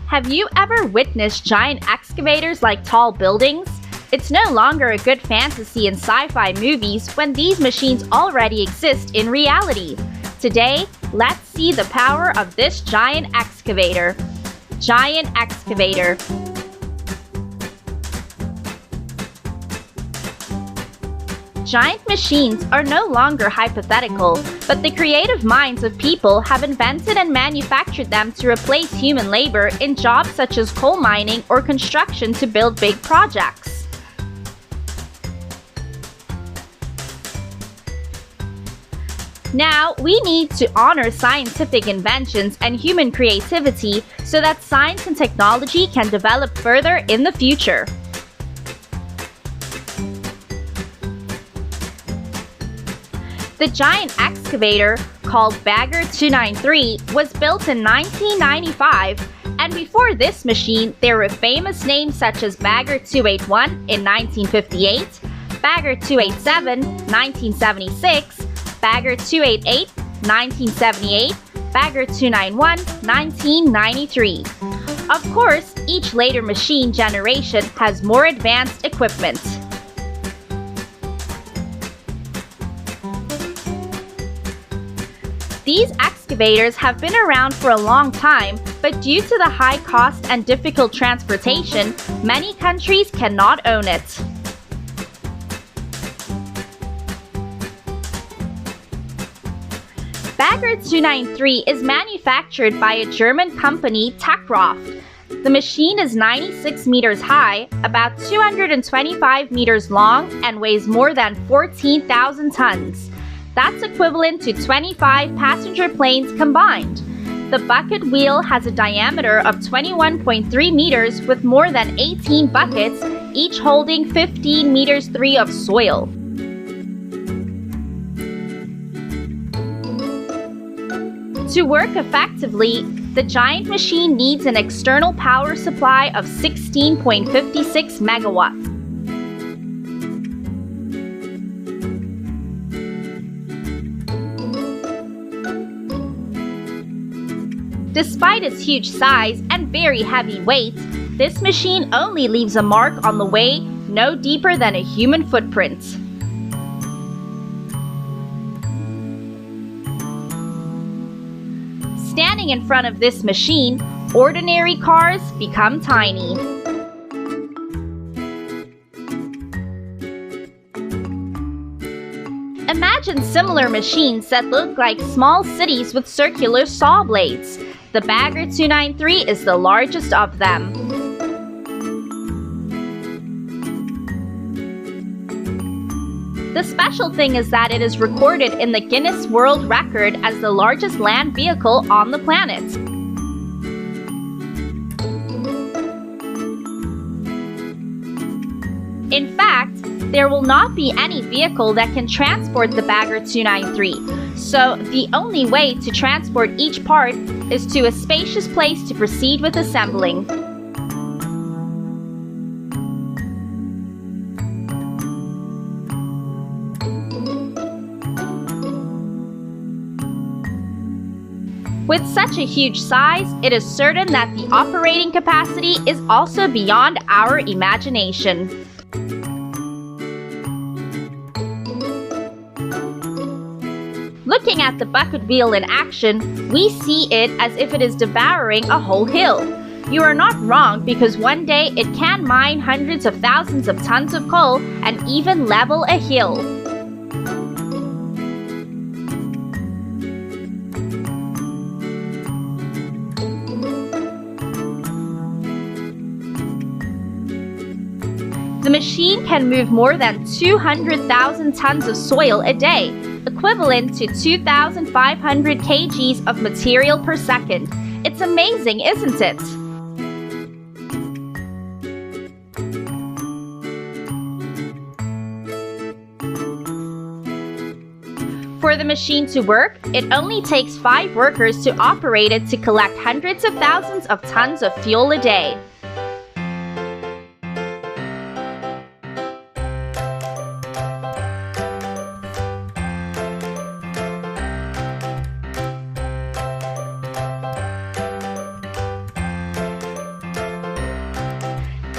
Have you ever witnessed giant excavators like tall buildings? It's no longer a good fantasy in sci-fi movies when these machines already exist in reality. Today, let's see the power of this giant excavator. Giant excavator. Giant machines are no longer hypothetical, but the creative minds of people have invented and manufactured them to replace human labor in jobs such as coal mining or construction to build big projects. Now, we need to honor scientific inventions and human creativity so that science and technology can develop further in the future. The giant excavator, called Bagger 293, was built in 1995, and before this machine, there were famous names such as Bagger 281 in 1958, Bagger 287, 1976, Bagger 288, 1978, Bagger 291, 1993. Of course, each later machine generation has more advanced equipment. These excavators have been around for a long time, but due to the high cost and difficult transportation, many countries cannot own it. Bagger 293 is manufactured by a German company, Techroft. The machine is 96 meters high, about 225 meters long, and weighs more than 14,000 tons. That's equivalent to 25 passenger planes combined. The bucket wheel has a diameter of 21.3 meters with more than 18 buckets, each holding 15 meters 3 of soil. To work effectively, the giant machine needs an external power supply of 16.56 megawatts. Despite its huge size and very heavy weight, this machine only leaves a mark on the way no deeper than a human footprint. Standing in front of this machine, ordinary cars become tiny. Imagine similar machines that look like small cities with circular saw blades. The Bagger 293 is the largest of them. The special thing is that it is recorded in the Guinness World Record as the largest land vehicle on the planet. In fact, there will not be any vehicle that can transport the Bagger 293, so the only way to transport each part is to a spacious place to proceed with assembling. With such a huge size, it is certain that the operating capacity is also beyond our imagination. Looking at the bucket wheel in action, we see it as if it is devouring a whole hill. You are not wrong, because one day it can mine hundreds of thousands of tons of coal and even level a hill. The machine can move more than 200,000 tons of soil a day, equivalent to 2,500 kgs of material per second. It's amazing, isn't it? For the machine to work, it only takes 5 workers to operate it to collect hundreds of thousands of tons of fuel a day.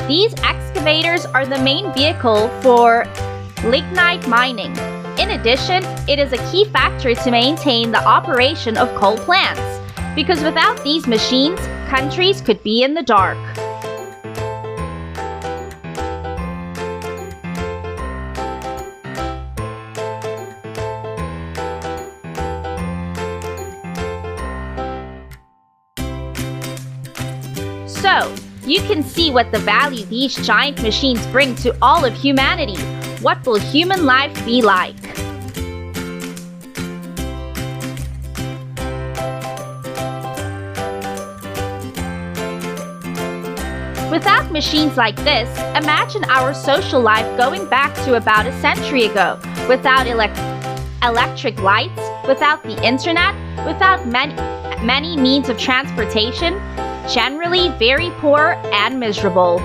These excavators are the main vehicle for lignite mining. In addition, it is a key factor to maintain the operation of coal plants, because without these machines, countries could be in the dark. So, you can see what the value these giant machines bring to all of humanity. What will human life be like? Without machines like this, imagine our social life going back to about a century ago. Without electric lights, without the internet, without many means of transportation, generally very poor and miserable.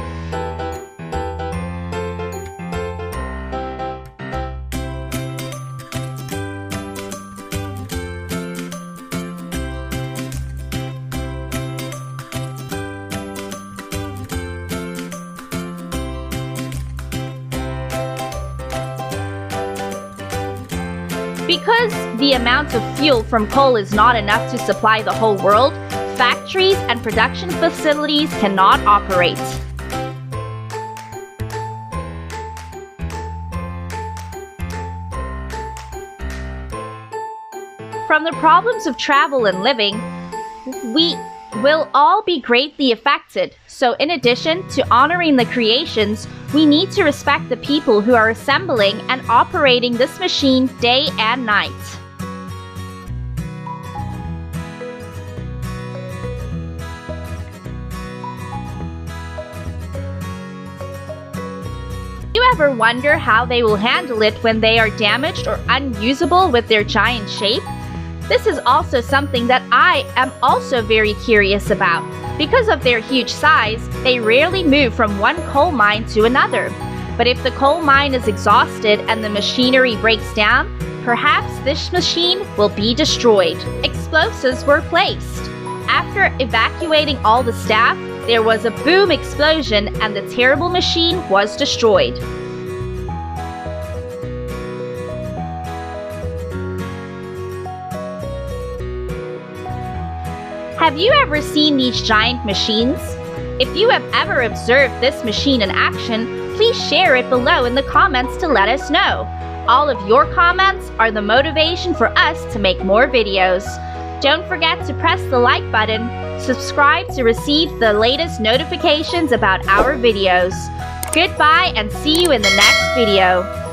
Because the amount of fuel from coal is not enough to supply the whole world, factories and production facilities cannot operate. From the problems of travel and living, we will all be greatly affected. So in addition to honoring the creations, we need to respect the people who are assembling and operating this machine day and night. Do you ever wonder how they will handle it when they are damaged or unusable with their giant shape? This is also something that I am also very curious about. Because of their huge size, they rarely move from one coal mine to another. But if the coal mine is exhausted and the machinery breaks down, perhaps this machine will be destroyed. Explosives were placed. After evacuating all the staff, there was a boom explosion and the terrible machine was destroyed. Have you ever seen these giant machines? If you have ever observed this machine in action, please share it below in the comments to let us know. All of your comments are the motivation for us to make more videos. Don't forget to press the like button, subscribe to receive the latest notifications about our videos. Goodbye and see you in the next video.